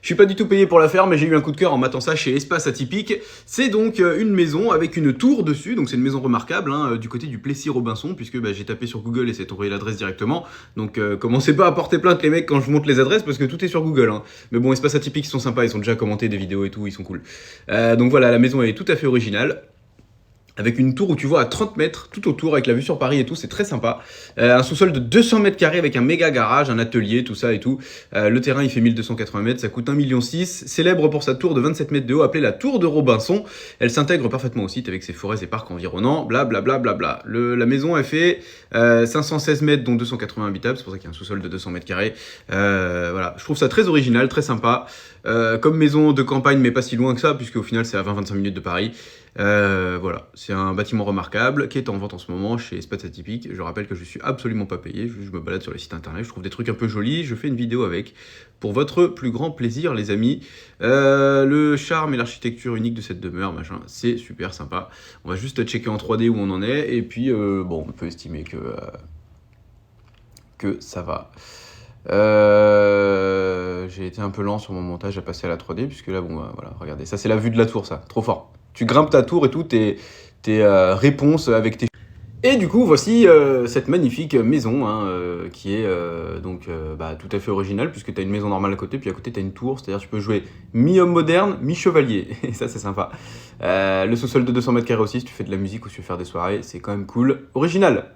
Je suis pas du tout payé pour la faire, mais j'ai eu un coup de cœur en matant ça chez Espace Atypique. C'est donc une maison avec une tour dessus, donc c'est une maison remarquable, hein, du côté du Plessis-Robinson, puisque j'ai tapé sur Google et c'est envoyé l'adresse directement. Donc commencez pas à porter plainte les mecs quand je monte les adresses, parce que tout est sur Google. Hein. Mais bon, Espace Atypique, ils sont sympas, ils ont déjà commenté des vidéos et tout, ils sont cool. Donc voilà, la maison elle est tout à fait originale. Avec une tour où tu vois à 30 mètres tout autour, avec la vue sur Paris et tout, c'est très sympa. Un sous-sol de 200 mètres carrés avec un méga garage, un atelier, tout ça et tout. Le terrain il fait 1280 mètres, ça coûte 1,6 million. Célèbre pour sa tour de 27 mètres de haut, appelée la tour de Robinson. Elle s'intègre parfaitement au site avec ses forêts et parcs environnants, blablabla. La maison elle fait 516 mètres dont 280 habitables, c'est pour ça qu'il y a un sous-sol de 200 mètres carrés. Voilà, je trouve ça très original, très sympa. Comme maison de campagne mais pas si loin que ça, puisque au final c'est à 20-25 minutes de Paris. Voilà, c'est un bâtiment remarquable qui est en vente en ce moment chez Espace Atypique. Je rappelle que je suis absolument pas payé, je me balade sur les sites internet, je trouve des trucs un peu jolis, je fais une vidéo avec pour votre plus grand plaisir les amis. Le charme et l'architecture unique de cette demeure, machin, c'est super sympa. On va juste checker en 3D où on en est et puis bon, on peut estimer que ça va. J'ai été un peu lent sur mon montage à passer à la 3D, puisque là, bon, voilà, regardez, ça c'est la vue de la tour, ça, trop fort. Tu grimpes ta tour et tout, tes réponses avec tes... Et du coup, voici cette magnifique maison, hein, qui est tout à fait originale, puisque tu as une maison normale à côté, puis à côté tu as une tour, c'est-à-dire tu peux jouer mi-homme moderne, mi-chevalier, et ça c'est sympa. Le sous-sol de 200 mètres carrés aussi, si tu fais de la musique ou si tu veux faire des soirées, c'est quand même cool. Original.